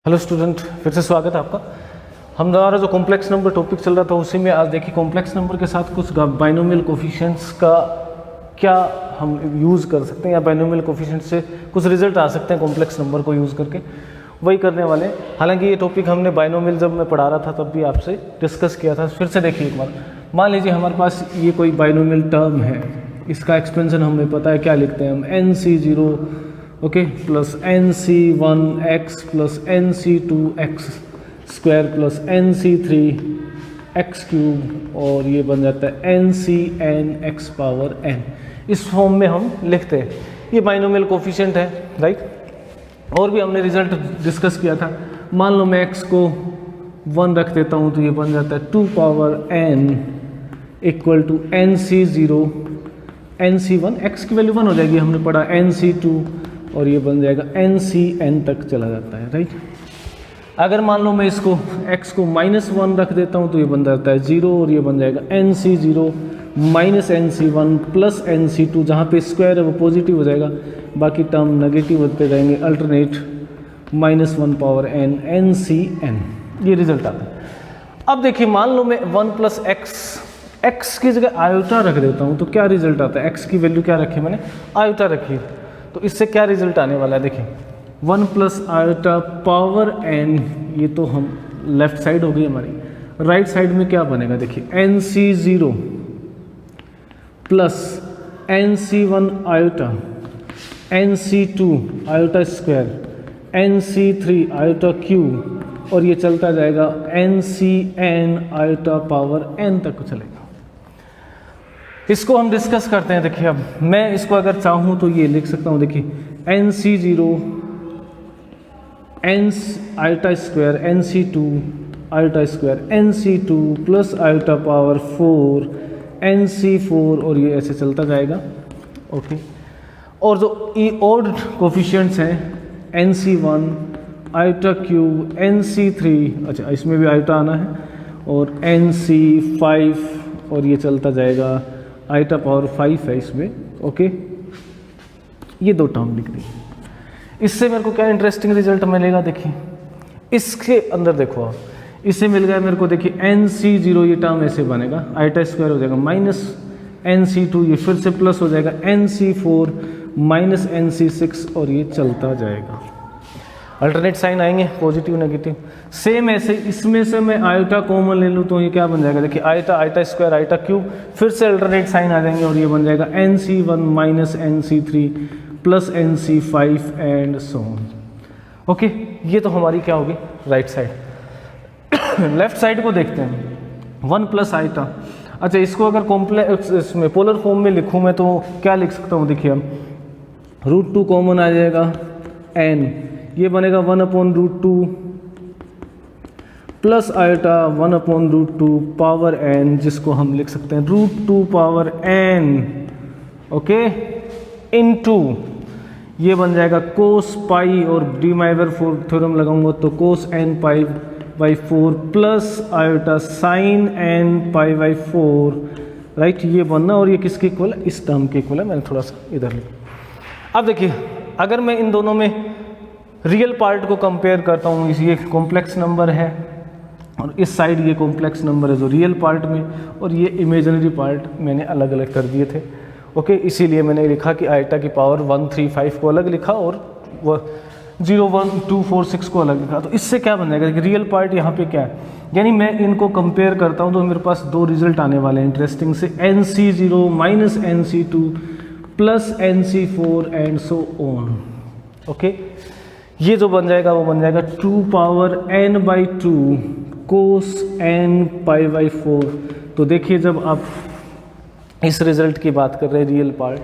Hello student, फिर से स्वागत है आपका। हमारा जो कॉम्प्लेक्स नंबर टॉपिक चल रहा था उसी में आज देखिए कॉम्प्लेक्स नंबर के साथ कुछ बाइनोमियल कोफिशिएंट्स का क्या हम यूज़ कर सकते हैं या बाइनोमियल कोफिशिएंट से कुछ रिजल्ट आ सकते हैं कॉम्प्लेक्स नंबर को यूज़ करके, वही करने वाले हैं। हालांकि ये टॉपिक हमने बाइनोमियल जब मैं पढ़ा रहा था तब भी आपसे डिस्कस किया था। फिर से देखिए एक बार, मान लीजिए हमारे पास ये कोई बाइनोमियल टर्म है, इसका एक्सपेंशन हमें पता है, क्या लिखते हैं हम, NC0 okay plus NC1x plus NC2x square plus NC3x cube और ये बन जाता है NCnx पावर n। इस फॉर्म में हम लिखते हैं। ये बाइनोमियल कोफिशिएंट है, राइट। और भी हमने रिजल्ट डिस्कस किया था। मान लो मैं x को 1 रख देता हूँ तो ये बन जाता है 2 power n equal to NC0 NC1, x की वैल्यू 1 हो जाएगी, हमने पढ़ा NC2 और ये बन जाएगा NCn तक चला जाता है, राइट। अगर मान लो मैं इसको x को -1 रख देता हूँ तो ये बन जाता है 0 और ये बन जाएगा NC0 minus NC1 plus NC2, जहाँ पे स्क्वायर है वो पॉजिटिव हो जाएगा, बाकी टर्म नेगेटिव होते जाएंगे, अल्टरनेट -1 पावर n NCn। ये रिजल्ट आता है। अब देखिए मान लो मैं 1 प्लस x की जगह आयोटा रख देता हूँ तो क्या रिजल्ट आता है। x की वैल्यू क्या रखी मैंने, आयोटा रखी, तो इससे क्या रिजल्ट आने वाला है। देखिए 1 प्लस आयोटा पावर n, ये तो हम लेफ्ट साइड हो गई हमारी। राइट साइड में क्या बनेगा, देखिए NC0 plus NC1 iota NC2 iota square NC3 iota cube और ये चलता जाएगा NCn आयोटा पावर n तक चलेगा। इसको हम डिस्कस करते हैं। देखिए अब मैं इसको अगर चाहूँ तो ये लिख सकता हूँ, देखिए NC0 n iota square NC2 iota square NC2 plus iota power 4 NC4 और ये ऐसे चलता जाएगा, ओके। और जो ई ऑड कोफिशिएंट्स हैं NC1 आयोटा क्यूब NC3, अच्छा इसमें भी आयोटा आना है, और NC5 और ये चलता जाएगा, आयोटा पावर 5 है इसमें, ओके। ये दो टर्म लिख दी। इससे मेरे को क्या इंटरेस्टिंग रिजल्ट मिलेगा, देखिए इसके अंदर देखो आप, इससे मिल गया मेरे को, देखिए NC0 ये टर्म ऐसे बनेगा, आयोटा स्क्वायर हो जाएगा माइनस NC2, ये फिर से प्लस हो जाएगा NC4 माइनस NC6 और ये चलता जाएगा। अल्टरनेट साइन आएंगे, पॉजिटिव नेगेटिव। सेम ऐसे इसमें से मैं आयोटा कॉमन ले लूँ तो ये क्या बन जाएगा, देखिए आयोटा स्क्वायर आयोटा क्यूब, फिर से अल्टरनेट साइन आ जाएंगे और ये बन जाएगा NC1 minus NC3 plus NC5 and so on, okay. ये तो हमारी क्या होगी राइट साइड। लेफ्ट साइड को देखते हैं, 1 प्लस आयोटा। अच्छा इसको अगर कॉम्प्लेक्स इसमें पोलर फॉर्म में लिखूँ मैं तो क्या लिख सकता हूँ, देखिए हम √2 कॉमन आ जाएगा n, ये बनेगा 1/√2 प्लस आयोटा 1/√2 पावर n, जिसको हम लिख सकते हैं √2 पावर n, ओके, इनटू ये बन जाएगा कोस पाई, और डी-माइवर थ्योरम लगाऊंगा तो कोस n pi by 4 plus iota sine n pi by 4, right. ये बनना, और ये किसके इक्वल है, इस टर्म के इक्वल है। मैंने थोड़ा सा इधर लिखा। अब देखिए अगर मैं इन दोनों में रियल पार्ट को कंपेयर करता हूँ, ये कॉम्प्लेक्स नंबर है और इस साइड ये कॉम्प्लेक्स नंबर है जो रियल पार्ट में, और ये इमेजिनरी पार्ट मैंने अलग अलग कर दिए थे, ओके। इसीलिए मैंने लिखा कि आयोटा की पावर 135 को अलग लिखा और 0 1 2 4 6 को अलग लिखा। तो इससे क्या बन जाएगा कि रियल पार्ट यहाँ पे क्या है, यानी मैं इनको कंपेयर करता हूँ तो मेरे पास दो रिजल्ट आने वाले हैं इंटरेस्टिंग से, NC0 minus NC2 plus NC4 and so on, okay. ये जो बन जाएगा वो बन जाएगा 2 power n/2 cos n pi by 4। तो देखिए जब आप इस रिजल्ट की बात कर रहे हैं रियल पार्ट,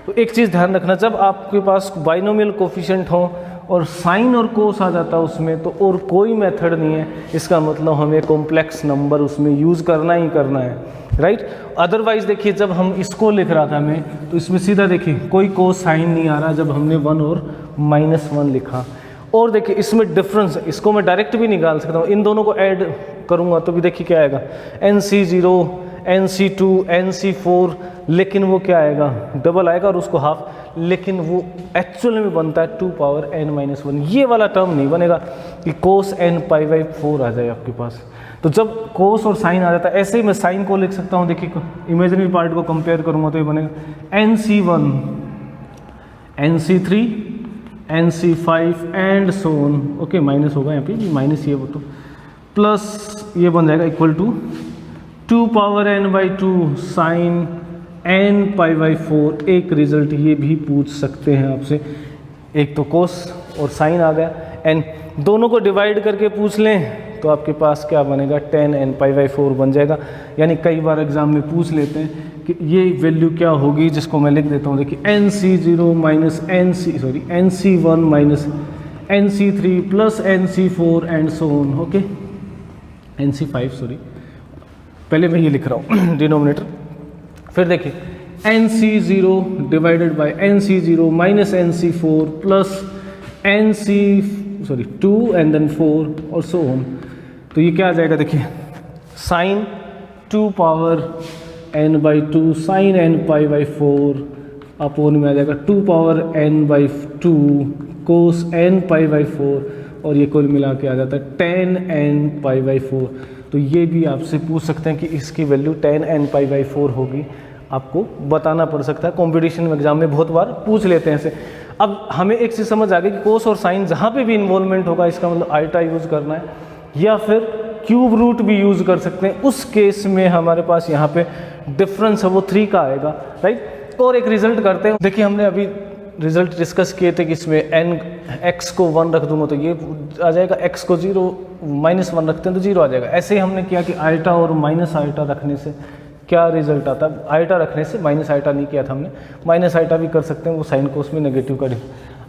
तो एक चीज़ ध्यान रखना, जब आपके पास बाइनोमियल कोफिशिएंट हो और साइन और कोस आ जाता है उसमें तो और कोई मेथड नहीं है, इसका मतलब हमें कॉम्प्लेक्स नंबर उसमें यूज़ करना ही करना है, राइट। अदरवाइज देखिए जब हम इसको लिख रहा था मैं तो इसमें सीधा देखिए कोई कोस साइन नहीं आ रहा जब हमने 1 और -1 लिखा। और देखिए इसमें डिफरेंस, इसको मैं डायरेक्ट भी निकाल सकता हूँ, इन दोनों को ऐड करूँगा तो भी देखिए क्या आएगा, NC0 NC2 NC4, लेकिन वो क्या आएगा, डबल आएगा और उसको हाफ, लेकिन वो एक्चुअल में बनता है 2 पावर n-1। ये वाला टर्म नहीं बनेगा, कि कोस n पाई बाई 4 आ जाए आपके पास। तो जब कोस और साइन आ जाता है, ऐसे ही मैं साइन को लिख सकता हूँ, देखिए इमेजिनरी पार्ट को कंपेयर करूँगा तो ये बनेगा NC1 NC3 NC5 and so on. Okay, minus होगा यहाँ पे, माइनस ये वो तो प्लस ये बन जाएगा equal to 2 power n by 2 sine n pi by 4। एक रिजल्ट ये भी पूछ सकते हैं आपसे, एक तो कोस और साइन आ गया, एंड दोनों को डिवाइड करके पूछ लें तो आपके पास क्या बनेगा 10 n पाई बाई 4 बन जाएगा। यानी कई बार एग्जाम में पूछ लेते हैं कि ये वैल्यू क्या होगी, जिसको मैं लिख देता हूँ, देखिए NC0 minus NC1 minus NC3 plus NC4 and so on. Okay, NC5 sorry, पहले मैं ये लिख रहा हूँ डिनोमिनेटर, फिर देखिए NC0 divided by NC0 minus NC4 plus NC 2 and then 4 और सो ऑन। तो ये क्या आ जाएगा, देखिए sine 2 power n by 2 sine n pi by 4 upon में आ जाएगा 2 power n by 2 cos n pi by 4, और ये कुल मिला के आ जाता है 10 n पाई बाई 4। तो ये भी आपसे पूछ सकते हैं कि इसकी वैल्यू 10 n पाई बाई 4 होगी, आपको बताना पड़ सकता है। कॉम्पिटिशन एग्जाम में बहुत बार पूछ लेते हैं ऐसे। अब हमें एक चीज़ समझ आ गई कि कोस और साइन जहाँ पे भी इन्वॉल्वमेंट होगा, इसका मतलब आईटा यूज़ करना है या फिर क्यूब रूट भी यूज़ कर सकते हैं। उस केस में हमारे पास यहाँ पे डिफरेंस है वो 3 का आएगा, राइट। और एक रिजल्ट करते हैं, देखिए हमने अभी रिजल्ट डिस्कस किए थे कि इसमें x को 1 रख दूंगा तो ये आ जाएगा, x को 0 माइनस 1 रखते हैं तो 0 आ जाएगा। ऐसे ही हमने किया कि आईटा और माइनस आईटा रखने से क्या रिजल्ट आता है, आईटा रखने से, माइनस आईटा नहीं किया था हमने, माइनस आईटा भी कर सकते हैं, वो साइन कोस में नेगेटिव का।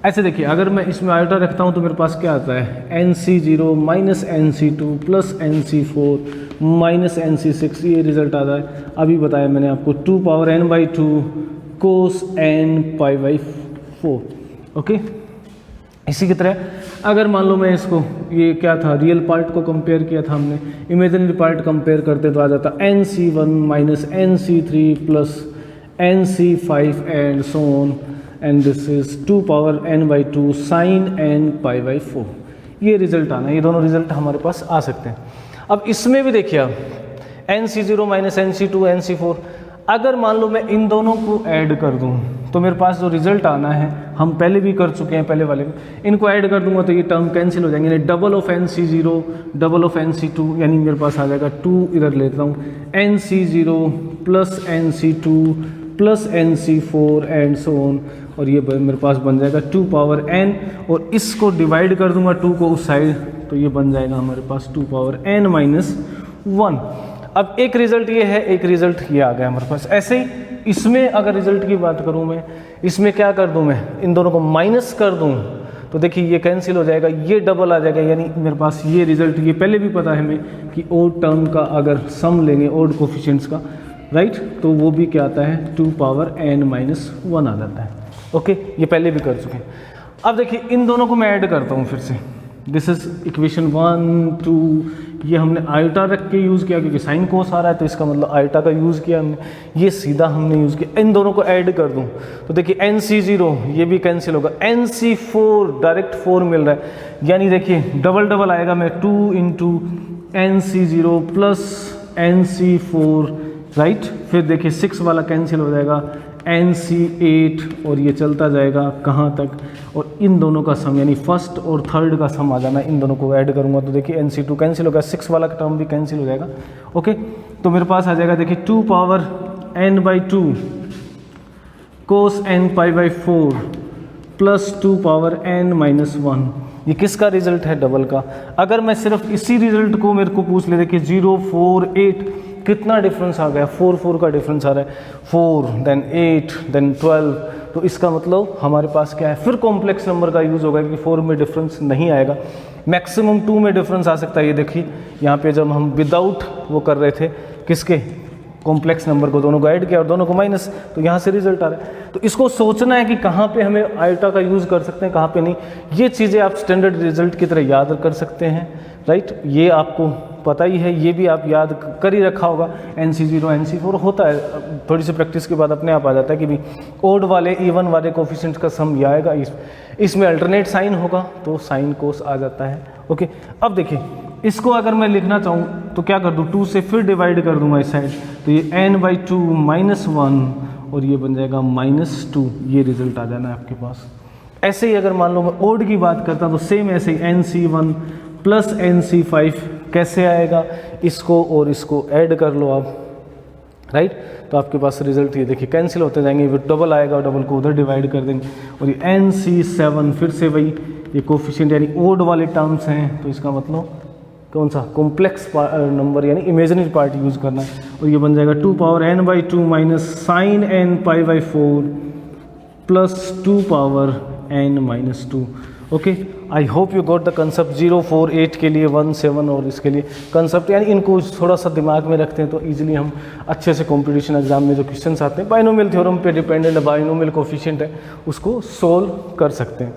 ऐसे देखिए अगर मैं इसमें आईटा रखता हूँ तो मेरे पास क्या आता है NC0 minus NC2 plus NC4 minus NC6, ये रिजल्ट आता है। अभी बताया मैंने आपको 2 power n by 2 cos n pi by 4। Okay, इसी की तरह अगर मान लो मैं इसको, ये क्या था, रियल पार्ट को कंपेयर किया था हमने, इमेजिनरी पार्ट कंपेयर करते तो आ जाता NC1 minus NC3 plus NC5 and so on, and this is 2 power n by 2 sine n pi by 4। ये रिजल्ट आना, ये दोनों रिजल्ट हमारे पास आ सकते हैं। अब इसमें भी देखिए आप NC0 माइनस NC2 NC4, अगर मान लो मैं इन दोनों को ऐड कर दूं तो मेरे पास जो रिजल्ट आना है, हम पहले भी कर चुके हैं पहले वाले में, इनको ऐड कर दूंगा तो ये टर्म कैंसिल हो जाएंगे, यानी double of NC0 double of NC2, यानी मेरे पास आ जाएगा 2, इधर लेता हूँ NC0 plus NC2 plus NC4 and so on, और ये मेरे पास बन जाएगा 2 पावर n, और इसको डिवाइड कर दूंगा 2 को उस साइड तो ये बन जाएगा हमारे पास 2 पावर n माइनस 1। अब एक रिजल्ट ये है, एक रिजल्ट ये आ गया हमारे पास। ऐसे ही इसमें अगर रिजल्ट की बात करूं मैं, इसमें क्या कर दूं मैं, इन दोनों को माइनस कर दूं तो देखिए ये कैंसिल हो जाएगा, ये डबल आ जाएगा, यानी मेरे पास ये रिजल्ट, ये पहले भी पता है हमें कि ओड टर्म का अगर सम लेंगे ओड कोफिशिएंट्स का, राइट, तो वो भी क्या आता है 2 पावर n माइनस 1 आ जाता है। ओके, ये पहले भी कर चुके हैं। अब देखिए इन दोनों को मैं ऐड करता हूँ फिर से, दिस इज इक्वेशन 1 2, ये हमने आईटा रख के यूज़ किया क्योंकि साइन कोस आ रहा है तो इसका मतलब आईटा का यूज़ किया हमने, ये सीधा हमने यूज़ किया। इन दोनों को ऐड कर दूं तो देखिए NC0 ये भी कैंसिल होगा, NC4 डायरेक्ट 4 मिल रहा है, यानी देखिए डबल डबल आएगा, मैं 2 into NC0 plus NC4, right, फिर देखिए 6 वाला कैंसिल हो जाएगा, NC8, और ये चलता जाएगा कहाँ तक, और इन दोनों का सम यानी फर्स्ट और थर्ड का सम आ जाना, इन दोनों को ऐड करूँगा तो देखिए NC2 कैंसिल होगा, 6 वाला टर्म भी कैंसिल हो जाएगा। ओके, तो मेरे पास आ जाएगा देखिए 2 power n by 2 cos n pi by 4 plus 2 power n minus 1। ये किसका रिजल्ट है, डबल का। अगर मैं सिर्फ इसी रिजल्ट को मेरे को पूछ ले, देखिए 0 4 8, कितना डिफरेंस आ गया, 4 4 का डिफरेंस आ रहा है, 4 देन 8 देन 12, तो इसका मतलब हमारे पास क्या है, फिर कॉम्प्लेक्स नंबर का यूज़ होगा क्योंकि 4 में डिफरेंस नहीं आएगा, मैक्सिमम 2 में डिफरेंस आ सकता है। ये देखिए यहाँ पे जब हम विदाउट वो कर रहे थे किसके, कॉम्प्लेक्स नंबर को दोनों को ऐड किया और दोनों को माइनस, तो यहाँ से रिजल्ट आ रहा है। तो इसको सोचना है कि कहाँ पे हमें आयोटा का यूज़ कर सकते हैं, कहाँ पे नहीं। ये चीज़ें आप स्टैंडर्ड रिजल्ट की तरह याद कर सकते हैं, राइट। ये आपको पता ही है, ये भी आप याद कर ही रखा होगा। NC0 NC4 होता है, थोड़ी सी प्रैक्टिस के बाद अपने आप आ जाता है कि भी ओड वाले इवन वाले कोफिशिएंट का सम यह आएगा, इसमें अल्टरनेट साइन होगा तो साइन कोस आ जाता है। ओके, अब देखिए इसको अगर मैं लिखना चाहूँ तो क्या कर दूँ, 2 से फिर डिवाइड कर दूँगा इस साइड, तो ये n/2 -1 और ये बन जाएगा -2, ये रिजल्ट आ जाना है आपके पास। ऐसे ही अगर मान लो मैं ओड की बात करता तो सेम ऐसे ही NC1 + NC5 कैसे आएगा, इसको और इसको ऐड कर लो आप, राइट। तो आपके पास रिजल्ट ये देखिए कैंसिल होते जाएंगे, वो डबल आएगा और डबल को उधर डिवाइड कर देंगे। और ये NC7 फिर से वही ये कोफिशिएंट यानी ओड वाले टर्म्स हैं, तो इसका मतलब कौन सा कॉम्प्लेक्स नंबर यानी इमेजिनरी पार्ट यूज़ करना है। और ये बन जाएगा 2n/2 -sin n π/4 + 2n-2। Okay, I hope you got the concept. 0, 4, 8 के लिए 1, 7 और इसके लिए कंसेप्ट, यानी इनको थोड़ा सा दिमाग में रखते हैं तो इजीली हम अच्छे से कंपटीशन एग्जाम में जो क्वेश्चंस आते हैं बाइनोमियल थ्योरम पे डिपेंडेंट बाइनोमियल कोफिशिएंट है उसको सोल्व कर सकते हैं।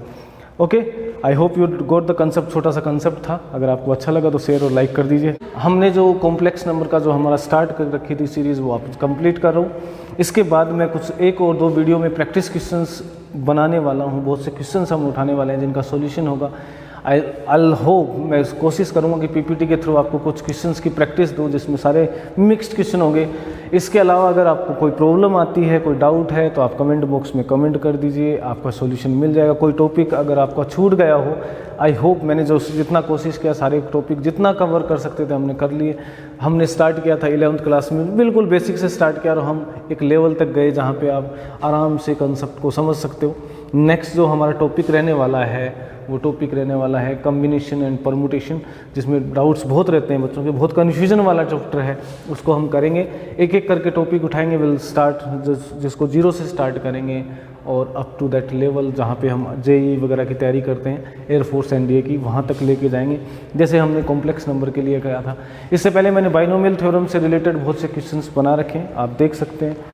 Okay, I hope you got the concept. छोटा सा कंसेप्ट था, अगर आपको अच्छा लगा तो शेयर और लाइक कर दीजिए। हमने जो कॉम्प्लेक्स नंबर का जो हमारा स्टार्ट कर रखी थी सीरीज़, वो आप कंप्लीट कर रहा हूँ। इसके बाद मैं कुछ 1 और 2 वीडियो में प्रैक्टिस क्वेश्चंस बनाने वाला हूँ, बहुत से क्वेश्चंस हम उठाने वाले हैं जिनका सॉल्यूशन होगा। आई होप, मैं कोशिश करूँगा कि PPT के थ्रू आपको कुछ क्वेश्चंस की प्रैक्टिस दूँ जिसमें सारे मिक्स्ड क्वेश्चन होंगे। इसके अलावा अगर आपको कोई प्रॉब्लम आती है, कोई डाउट है, तो आप कमेंट बॉक्स में कमेंट कर दीजिए, आपका सॉल्यूशन मिल जाएगा। कोई टॉपिक अगर आपका छूट गया हो, आई होप मैंने जो जितना कोशिश किया सारे टॉपिक जितना कवर कर सकते थे हमने कर लिए। हमने स्टार्ट किया था 11th क्लास में, बिल्कुल बेसिक से स्टार्ट किया और हम एक लेवल तक गए जहाँ पे आप आराम से कंसेप्ट को समझ सकते हो। नेक्स्ट जो हमारा टॉपिक रहने वाला है वो टॉपिक रहने वाला है कॉम्बिनेशन एंड परमुटेशन, जिसमें डाउट्स बहुत रहते हैं बच्चों के, बहुत कन्फ्यूजन वाला चैप्टर है, उसको हम करेंगे। एक एक करके टॉपिक उठाएंगे, विल स्टार्ट जिसको 0 से स्टार्ट करेंगे और अप टू दैट लेवल जहाँ पे हम JEE वगैरह की तैयारी करते हैं, एयरफोर्स NDA की, वहाँ तक लेके जाएंगे जैसे हमने कॉम्प्लेक्स नंबर के लिए किया था। इससे पहले मैंने बाइनोमियल थ्योरम से रिलेटेड बहुत से क्वेश्चंस बना रखे हैं, आप देख सकते हैं।